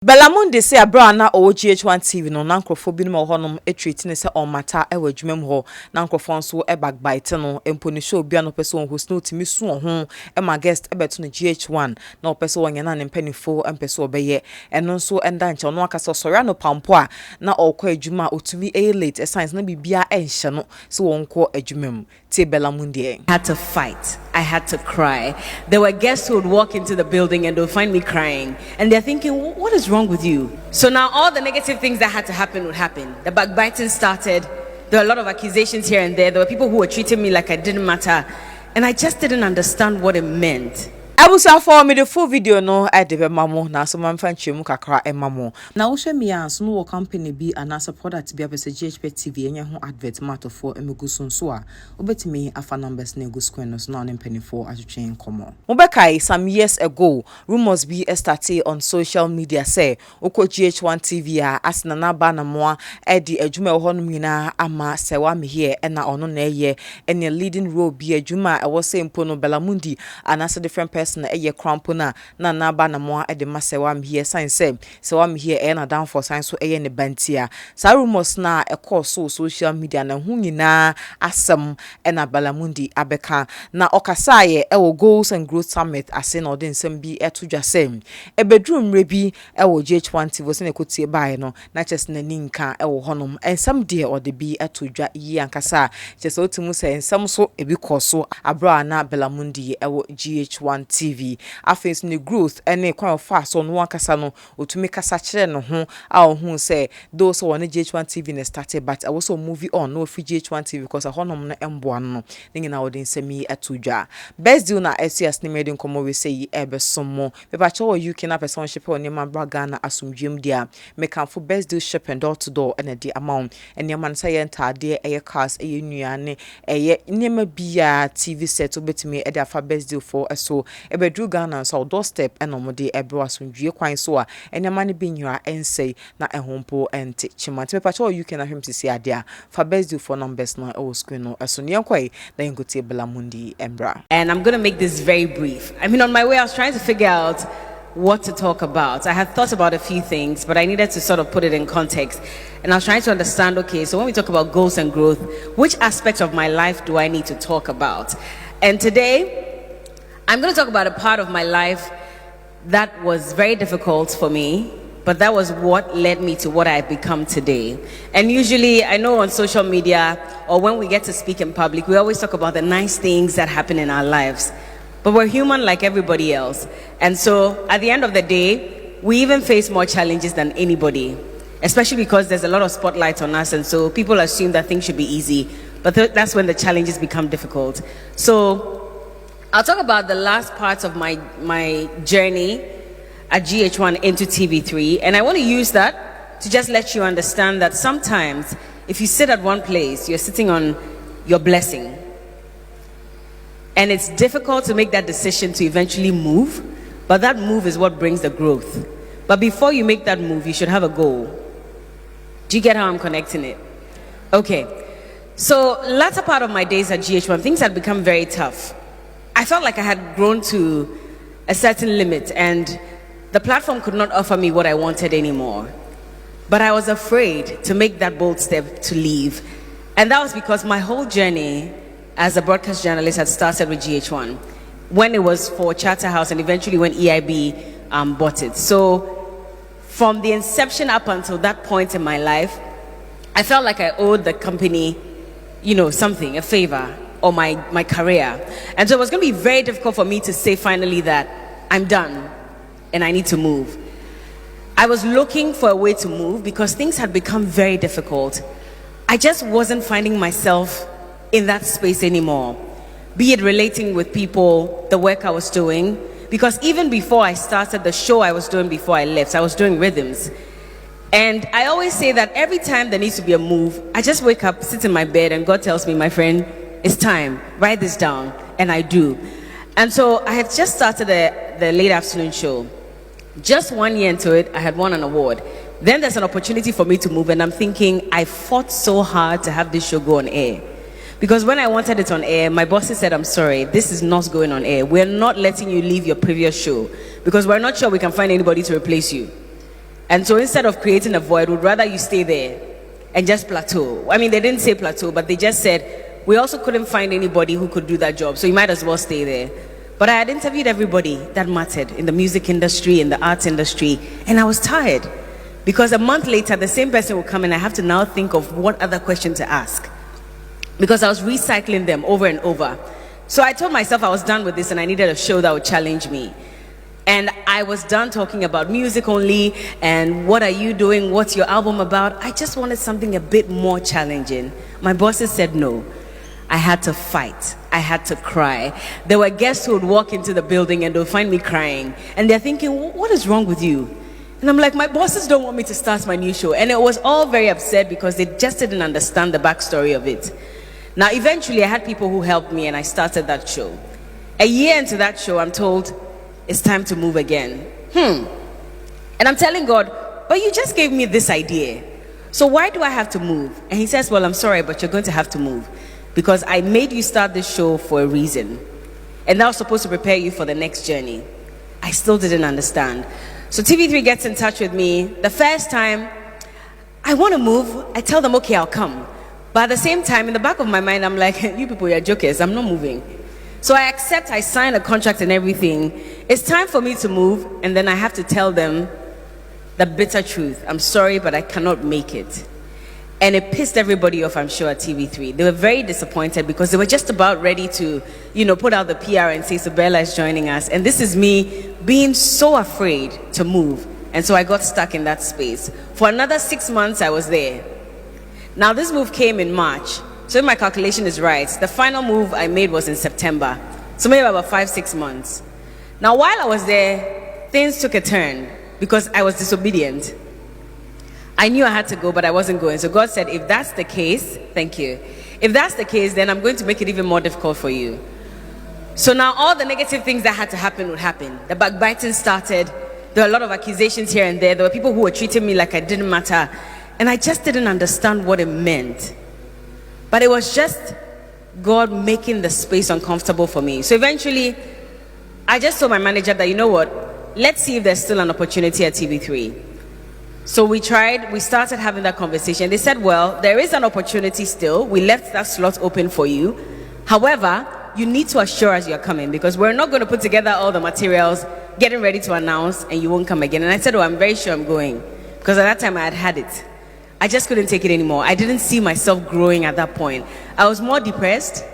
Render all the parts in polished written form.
Berla Mundi say abra na o GhOne TV no nankrofo bi no honom treat ne say on mata e wadwumam ho nankrofo nso e backbite no emponi show bia no person host no timi su ho e ma guest e beto no GhOne na person wonya na ne mpanifo empeso obeye eno nso enda nche no akasa sori no pampo a na okwa adwuma otumi e late science na bibia enhye no so wonko adwumam tie Berla Mundi. I had to fight. I had to cry. There were guests who would walk into the building and they'll find me crying. And they're thinking, what is wrong with you? So now all the negative things that had to happen would happen. The backbiting started. There were a lot of accusations here and there. There were people who were treating me like I didn't matter. And I just didn't understand what it meant. Abusa for me the full video no I debe mamo na so manfa nchemu kakra mamo na wo hwe me anso no wo company bi anasa product bi abese GhPage TV enye ho Advertisement for emeguso nso a obetimi afa numbers na egu screen no so na onempani for atwetwen komo mobekai some years ago rumors be started on social media say okọ GhOne TV a asena na ba na mo e di adwuma ho no nyina ama sewa me here na ono na eye ene leading role bi adwuma e wo say mpo no Berla Mundi anasa different person na eye krampona na ba na mo e de masewa me here sign say sewa me here e na down for sign so eye ne bantia sa rumors na e call social media na hu nyina asem e na Berla Mundi abeka na okasaye e wo goals and growth summit ase na odin sem bi etodwa sem e bedroom rebi e wo GhOne TV se ne kotie bae no na chese na ninka e wo honom ensem de ode bi etodwa yi ankasa chese otimu se ensem so ebi koso abra na Berla Mundi e wo GhOne TV afenso ne growth ene kwan fa so no ankasa no otumi kasa kire no ho a ohun say those one GhOne TV ne started but I also movie on no fi GhOne TV because a honom no emboa no ngina odin semi etodwa best deal na SCS ne made nkomo we say ebe somo pepa cho UK na person ship on ma braga na asumdwem dia make am for best deal shipping door to door and the amount and man say entade eye cars eye nuane eye nema bia TV set obetimi e da fa best deal for so ebedru Ghana so doorstep enomode ebro asundwie kwan so a enema ne binwira ensei na ehompo ente chimante pepa cho UK na hwem sisi ade a fa best deal for numbers na o screen no so ne yankoi na ngotie Berla Mundi embra. And I'm going to make this very brief. I mean, on my way I was trying to figure out what to talk about. I had thought about a few things, but I needed to sort of put it in context. And I was trying to understand, okay, so when we talk about goals and growth, which aspects of my life do I need to talk about? And today, I'm going to talk about a part of my life that was very difficult for me, but that was what led me to what I've become today. And usually, I know on social media, or when we get to speak in public, we always talk about the nice things that happen in our lives. But we're human like everybody else. And so, at the end of the day, we even face more challenges than anybody, especially because there's a lot of spotlight on us, and so people assume that things should be easy, but that's when the challenges become difficult. So, I'll talk about the last parts of my journey at GhOne into TV3, and I want to use that to just let you understand that sometimes if you sit at one place, you're sitting on your blessing, and it's difficult to make that decision to eventually move, but that move is what brings the growth. But before you make that move, you should have a goal. Do you get how I'm connecting it? Okay, so latter part of my days at GhOne, things had become very tough. I felt like I had grown to a certain limit and the platform could not offer me what I wanted anymore. But I was afraid to make that bold step to leave. And that was because my whole journey as a broadcast journalist had started with GhOne when it was for Charterhouse and eventually when EIB bought it. So from the inception up until that point in my life, I felt like I owed the company, you know, something, a favor, or my career. And so it was going to be very difficult for me to say finally that I'm done and I need to move. I was looking for a way to move because things had become very difficult. I just wasn't finding myself in that space anymore, be it relating with people, the work I was doing, because even before I started the show I was doing before I left, I was doing rhythms. And I always say that every time there needs to be a move, I just wake up, sit in my bed, and God tells me, my friend, it's time, write this down, and I do. And so I had just started the late afternoon show. Just 1 year into it, I had won an award. Then there's an opportunity for me to move, and I'm thinking, I fought so hard to have this show go on air. Because when I wanted it on air, my bosses said, I'm sorry, this is not going on air. We're not letting you leave your previous show because we're not sure we can find anybody to replace you. And so instead of creating a void, would rather you stay there and just plateau. I mean, they didn't say plateau, but they just said, we also couldn't find anybody who could do that job, so you might as well stay there. But I had interviewed everybody that mattered in the music industry, in the arts industry, and I was tired. Because a month later, the same person will come and I have to now think of what other question to ask. Because I was recycling them over and over. So I told myself I was done with this and I needed a show that would challenge me. And I was done talking about music only and what are you doing, what's your album about. I just wanted something a bit more challenging. My bosses said no. I had to fight. I had to cry. There were guests who would walk into the building and they'll find me crying. And they're thinking, what is wrong with you? And I'm like, my bosses don't want me to start my new show. And it was all very upset because they just didn't understand the backstory of it. Now, eventually, I had people who helped me and I started that show. A year into that show, I'm told, it's time to move again. And I'm telling God, but you just gave me this idea. So why do I have to move? And he says, well, I'm sorry, but you're going to have to move. Because I made you start this show for a reason. And that was supposed to prepare you for the next journey. I still didn't understand. So TV3 gets in touch with me. The first time, I want to move. I tell them, okay, I'll come. But at the same time, in the back of my mind, I'm like, you people, you're jokers. I'm not moving. So I accept, I sign a contract and everything. It's time for me to move. And then I have to tell them the bitter truth. I'm sorry, but I cannot make it. And it pissed everybody off, I'm sure, at TV3. They were very disappointed because they were just about ready to, put out the PR and say, so Berla is joining us. And this is me being so afraid to move. And so I got stuck in that space. For another 6 months, I was there. Now, this move came in March. So if my calculation is right, the final move I made was in September. So maybe about 5-6 months. Now, while I was there, things took a turn because I was disobedient. I knew I had to go, but I wasn't going. So God said, if that's the case, thank you. If that's the case, then I'm going to make it even more difficult for you. So now all the negative things that had to happen would happen. The backbiting started. There were a lot of accusations here and there. There were people who were treating me like I didn't matter. And I just didn't understand what it meant. But it was just God making the space uncomfortable for me. So eventually, I just told my manager that, you know what, let's see if there's still an opportunity at TV3. So we started having that conversation. They said, well, there is an opportunity still. We left that slot open for you. However, you need to assure us you're coming because we're not going to put together all the materials, getting ready to announce, and you won't come again. And I said, oh, I'm very sure I'm going. Because at that time I had had it. I just couldn't take it anymore. I didn't see myself growing at that point. I was more depressed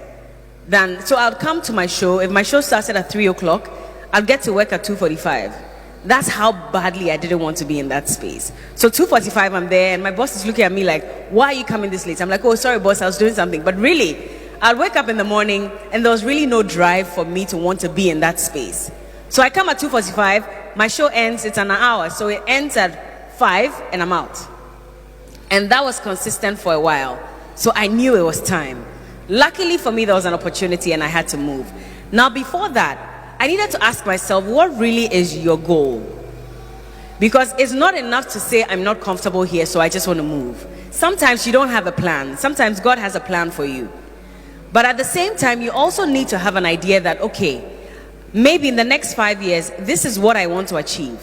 so I'd come to my show. If my show started at 3 o'clock, I'd get to work at 2:45. That's how badly I didn't want to be in that space. So 2:45, I'm there, and my boss is looking at me like, why are you coming this late? I'm like, oh, sorry, boss, I was doing something. But really, I'd wake up in the morning, and there was really no drive for me to want to be in that space. So I come at 2:45, my show ends, it's an hour, so it ends at 5, and I'm out. And that was consistent for a while. So I knew it was time. Luckily for me, there was an opportunity, and I had to move. Now, before that, I needed to ask myself, what really is your goal? Because it's not enough to say, I'm not comfortable here, so I just want to move. Sometimes you don't have a plan. Sometimes God has a plan for you. But at the same time, you also need to have an idea that, okay, maybe in the next 5 years, this is what I want to achieve.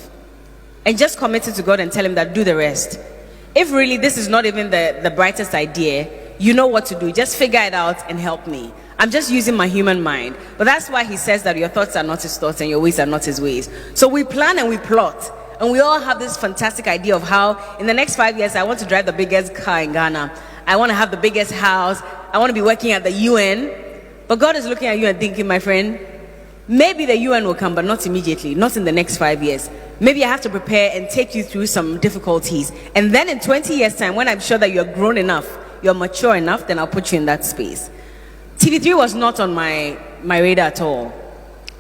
And just commit it to God and tell him that do the rest. If really this is not even the brightest idea, you know what to do. Just figure it out and help me. I'm just using my human mind. But that's why he says that your thoughts are not his thoughts and your ways are not his ways. So we plan and we plot. And we all have this fantastic idea of how in the next 5 years, I want to drive the biggest car in Ghana. I want to have the biggest house. I want to be working at the UN. But God is looking at you and thinking, my friend, maybe the UN will come, but not immediately, not in the next 5 years. Maybe I have to prepare and take you through some difficulties. And then in 20 years' time, when I'm sure that you're grown enough, you're mature enough, then I'll put you in that space. TV3 was not on my radar at all.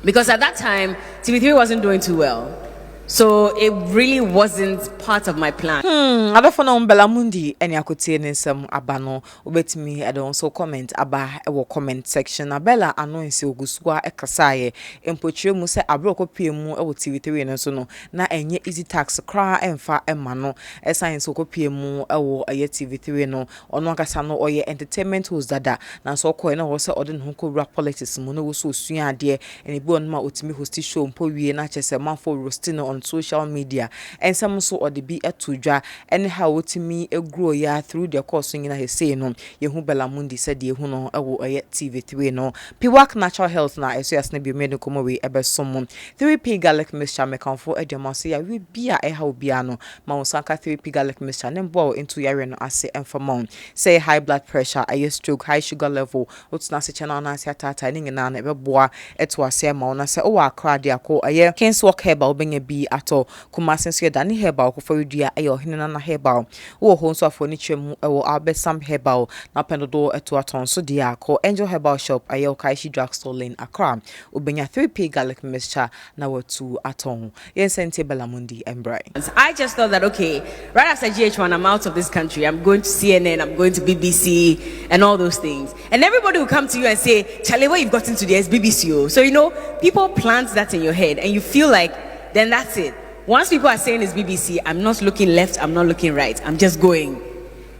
Because at that time, TV3 wasn't doing too well. So it really wasn't part of my plan. Abafo na Berla Mundi eni akotie ne nsem aba no obetimi ade also comment aba e wo comment section na Berla announce ogusua ekasaye empotire mu se abroko pie mu e wo TV3 no so no na enye easy tax kra emfa ema no science okopie mu e wo aye TV3 no ono akasa no oye entertainment host dada na so okoye na wo se ode no ko rap politics mu no wo so osua ade eni bi onma otimi host show mpo wie na chese manfo roasting no on social media and some so or the be a tuja and how to me a grow ya through the course in his say no yehu Berla Mundi said yehu no ewo TV3 no piwak natural health na eso yasne bi medical mo we ebe someone 3p garlic mixture me kan for edemase ya we bia e ha obia no ma wonsanka 3p garlic mixture ne boil into yare no ase enfamon say high blood pressure aye stroke high sugar level otsna se channel na ase atata ni ngina na ebe boa eto ase ma wona se o akra de akọ aye kens work herbal benye bi ato kuma sense da ni herbal ko for dua aye ohinana na herbal wo ho nso afọ ni twemu e wo albesam herbal na pendodo eto aton so de akọ angel herbal shop aye okaishi drugstore lane Accra obenya 3p garlic mixture na watu aton yen sente Berla Mundi embrai. I just thought that okay, right after GH1 I'm out of this country, I'm going to CNN, I'm going to BBC and all those things, and everybody will come to you and say, Charlie, what you've gotten today is BBC. So you know, people plant that in your head and you feel like then that's it. Once people are saying it's BBC, I'm not looking left, I'm not looking right, I'm just going.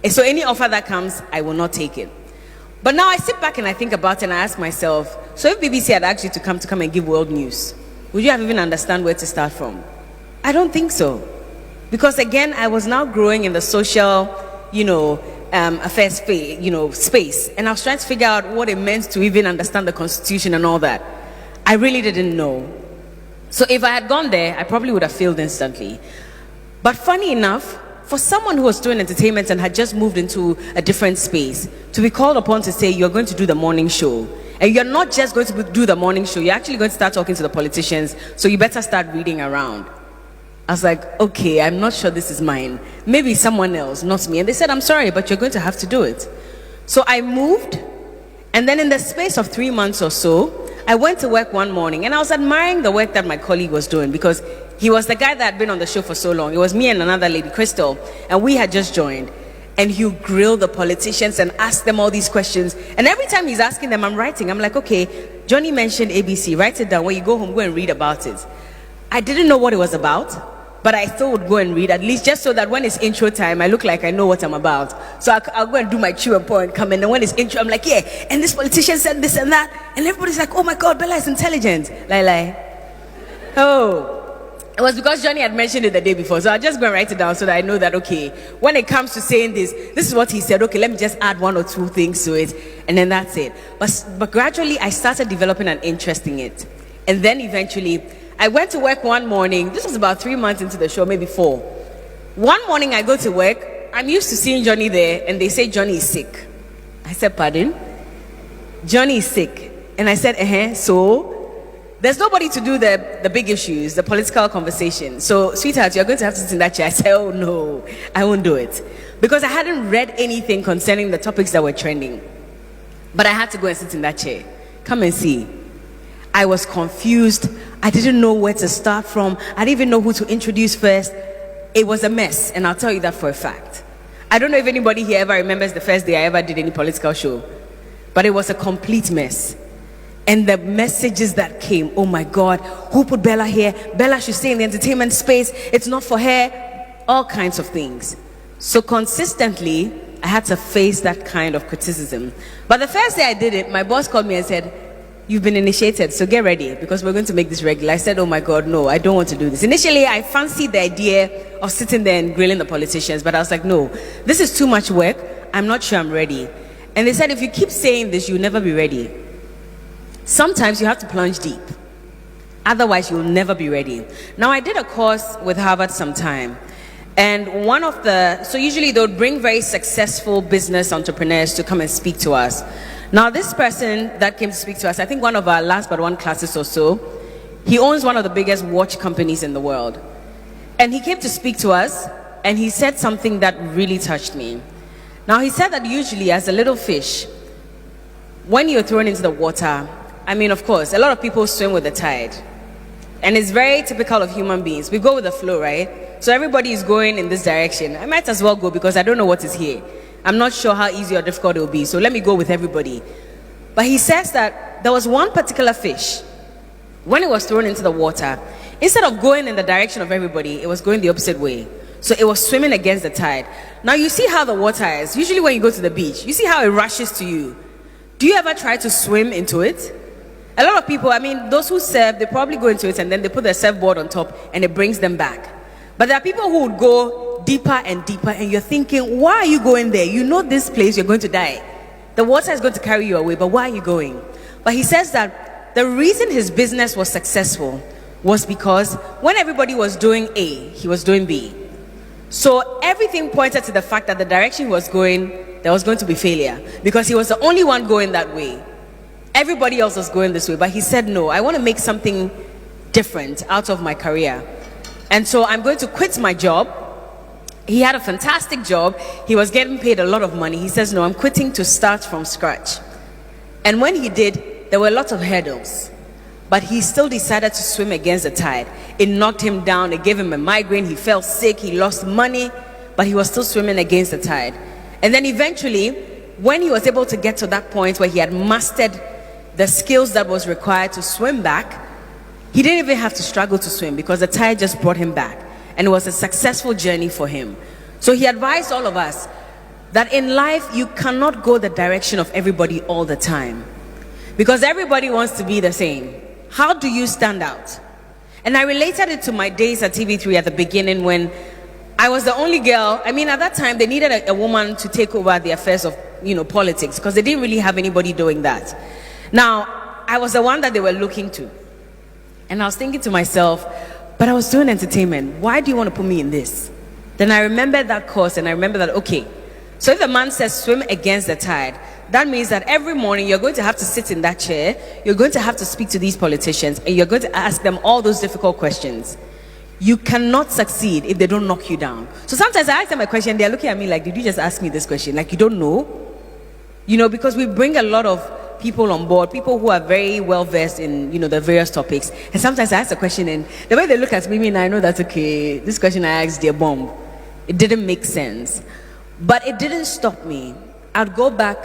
And so any offer that comes, I will not take it. But now I sit back and I think about it and I ask myself, so if BBC had asked you to come and give world news, would you have even understand where to start from? I don't think so. Because again, I was now growing in the social, affairs space. And I was trying to figure out what it meant to even understand the Constitution and all that. I really didn't know. So if I had gone there, I probably would have failed instantly. But funny enough, for someone who was doing entertainment and had just moved into a different space, to be called upon to say, you're going to do the morning show. And you're not just going to do the morning show, you're actually going to start talking to the politicians, so you better start reading around. I was like, okay, I'm not sure this is mine. Maybe someone else, not me. And they said, I'm sorry, but you're going to have to do it. So I moved, and then in the space of 3 months or so, I went to work one morning, and I was admiring the work that my colleague was doing, because he was the guy that had been on the show for so long. It was me and another lady, Crystal, and we had just joined. And he would grill the politicians and ask them all these questions. And every time he's asking them, I'm writing. I'm like, okay, Johnny mentioned ABC. Write it down. When you go home, go and read about it. I didn't know what it was about, but I still would go and read, at least just so that when it's intro time, I look like I know what I'm about. So I'll go and do my chew and point, come in, and when it's intro, I'm like, yeah, and this politician said this and that. And everybody's like, oh my God, Berla is intelligent. Oh. It was because Johnny had mentioned it the day before, so I'll just go and write it down so that I know that, okay, when it comes to saying this is what he said. Okay, let me just add 1 or 2 things to it, and then that's it. But gradually, I started developing an interest in it. And then eventually, I went to work one morning. This was about 3 months into the show, maybe 4. One morning, I go to work. I'm used to seeing Johnny there, and they say Johnny is sick. I said, pardon? Johnny is sick. And I said, so? There's nobody to do the big issues, the political conversation. So, sweetheart, you're going to have to sit in that chair. I said, oh no, I won't do it. Because I hadn't read anything concerning the topics that were trending. But I had to go and sit in that chair. Come and see. I was confused. I didn't know where to start from. I didn't even know who to introduce first. It was a mess, and I'll tell you that for a fact. I don't know if anybody here ever remembers the first day I ever did any political show. But it was a complete mess. And the messages that came, oh my God, who put Berla here? Berla should stay in the entertainment space. It's not for her. All kinds of things. So consistently, I had to face that kind of criticism. But the first day I did it, my boss called me and said, you've been initiated, so get ready, because we're going to make this regular. I said, oh my God, no, I don't want to do this. Initially, I fancied the idea of sitting there and grilling the politicians, but I was like, no, this is too much work. I'm not sure I'm ready. And they said, if you keep saying this, you'll never be ready. Sometimes you have to plunge deep. Otherwise, you'll never be ready. Now, I did a course with Harvard sometime. And so usually they would bring very successful business entrepreneurs to come and speak to us. Now, this person that came to speak to us, I think one of our last but one classes or so, he owns one of the biggest watch companies in the world. And he came to speak to us, and he said something that really touched me. Now, he said that usually as a little fish, when you're thrown into the water, I mean, of course, a lot of people swim with the tide. And it's very typical of human beings. We go with the flow, right? So everybody is going in this direction. I might as well go because I don't know what is here. I'm not sure how easy or difficult it will be. So let me go with everybody. But he says that there was one particular fish. When it was thrown into the water, instead of going in the direction of everybody, it was going the opposite way. So it was swimming against the tide. Now you see how the water is. Usually when you go to the beach, you see how it rushes to you. Do you ever try to swim into it? A lot of people, I mean, those who serve, they probably go into it and then they put their surfboard on top and it brings them back. But there are people who would go deeper and deeper, and you're thinking, why are you going there? You know this place, you're going to die. The water is going to carry you away, but why are you going? But he says that the reason his business was successful was because when everybody was doing A, he was doing B. So everything pointed to the fact that the direction he was going, there was going to be failure, because he was the only one going that way. Everybody else was going this way, but he said, no, I want to make something different out of my career. And so I'm going to quit my job. He had a fantastic job. He was getting paid a lot of money. He says, no, I'm quitting to start from scratch. And when he did, there were lots of hurdles, but he still decided to swim against the tide. It knocked him down. It gave him a migraine. He fell sick. He lost money, but he was still swimming against the tide. And then eventually, when he was able to get to that point where he had mastered the skills that was required to swim back, he didn't even have to struggle to swim because the tide just brought him back. And it was a successful journey for him. So he advised all of us that in life, you cannot go the direction of everybody all the time, because everybody wants to be the same. How do you stand out? And I related it to my days at TV3 at the beginning, when I was the only girl. I mean, at that time, they needed a woman to take over the affairs of, politics, because they didn't really have anybody doing that. Now, I was the one that they were looking to. And I was thinking to myself, but I was doing entertainment. Why do you want to put me in this? Then I remembered that course, and I remember that, okay, so if the man says swim against the tide, that means that every morning you're going to have to sit in that chair, you're going to have to speak to these politicians, and you're going to ask them all those difficult questions. You cannot succeed if they don't knock you down. So sometimes I ask them a question, they're looking at me like, did you just ask me this question? Like, you don't know? Because we bring a lot of people on board, people who are very well versed in, the various topics. And sometimes I ask a question, and the way they look at me, and I know that's okay. This question I asked, dear bomb. It didn't make sense. But it didn't stop me. I'd go back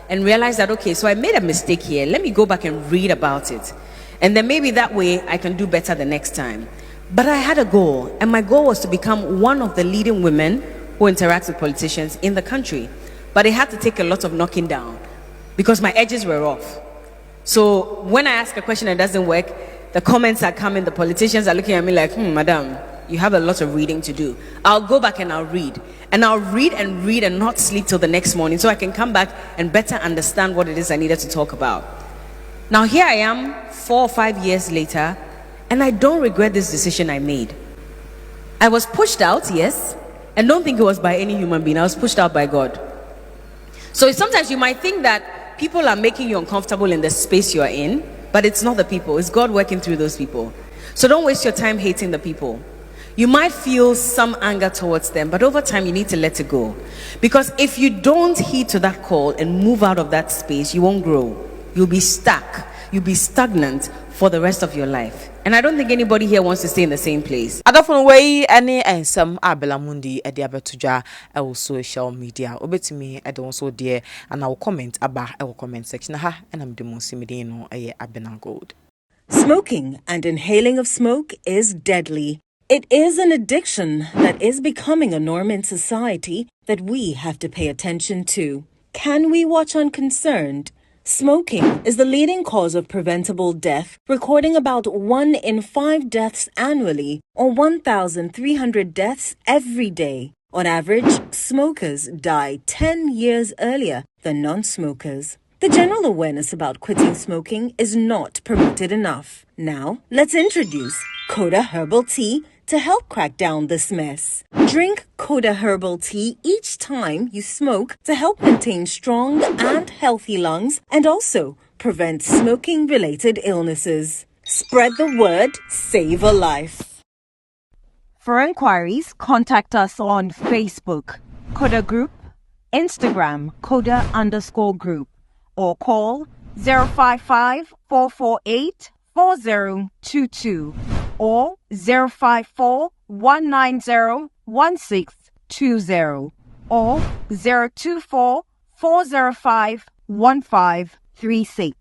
and realize that, okay, so I made a mistake here. Let me go back and read about it. And then maybe that way I can do better the next time. But I had a goal, and my goal was to become one of the leading women who interact with politicians in the country. But it had to take a lot of knocking down, because my edges were off. So when I ask a question and it doesn't work, the comments are coming, the politicians are looking at me like, madam, you have a lot of reading to do. I'll go back and I'll read. And I'll read and read and not sleep till the next morning, so I can come back and better understand what it is I needed to talk about. Now here I am 4 or 5 years later, and I don't regret this decision I made. I was pushed out, yes, and don't think it was by any human being. I was pushed out by God. So sometimes you might think that people are making you uncomfortable in the space you are in, but it's not the people. It's God working through those people. So don't waste your time hating the people. You might feel some anger towards them, but over time you need to let it go. Because if you don't heed to that call and move out of that space, you won't grow. You'll be stuck. You'll be stagnant for the rest of your life. And I don't think anybody here wants to stay in the same place. Adafun way any and some Berla Mundi at the Abetuja social media. Obetimi at also dear, and I will comment about our comment section. And I'm the most immediate Abena Gold. Smoking and inhaling of smoke is deadly. It is an addiction that is becoming a norm in society that we have to pay attention to. Can we watch unconcerned? Smoking is the leading cause of preventable death, recording about 1 in 5 deaths annually, or 1,300 deaths every day. On average, smokers die 10 years earlier than non-smokers. The general awareness about quitting smoking is not promoted enough. Now, let's introduce Coda Herbal Tea to help crack down this mess. Drink Coda Herbal Tea each time you smoke to help maintain strong and healthy lungs and also prevent smoking-related illnesses. Spread the word, save a life. For inquiries, contact us on Facebook, Coda Group, Instagram, Coda_Group, or call 055-448-4022 or 054-190-1620 or 024-405-1536.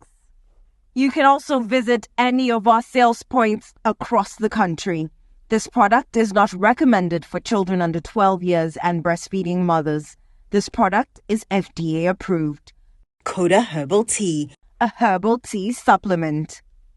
You can also visit any of our sales points across the country. This product is not recommended for children under 12 years and breastfeeding mothers. This product is FDA approved. Coda Herbal Tea, a herbal tea supplement.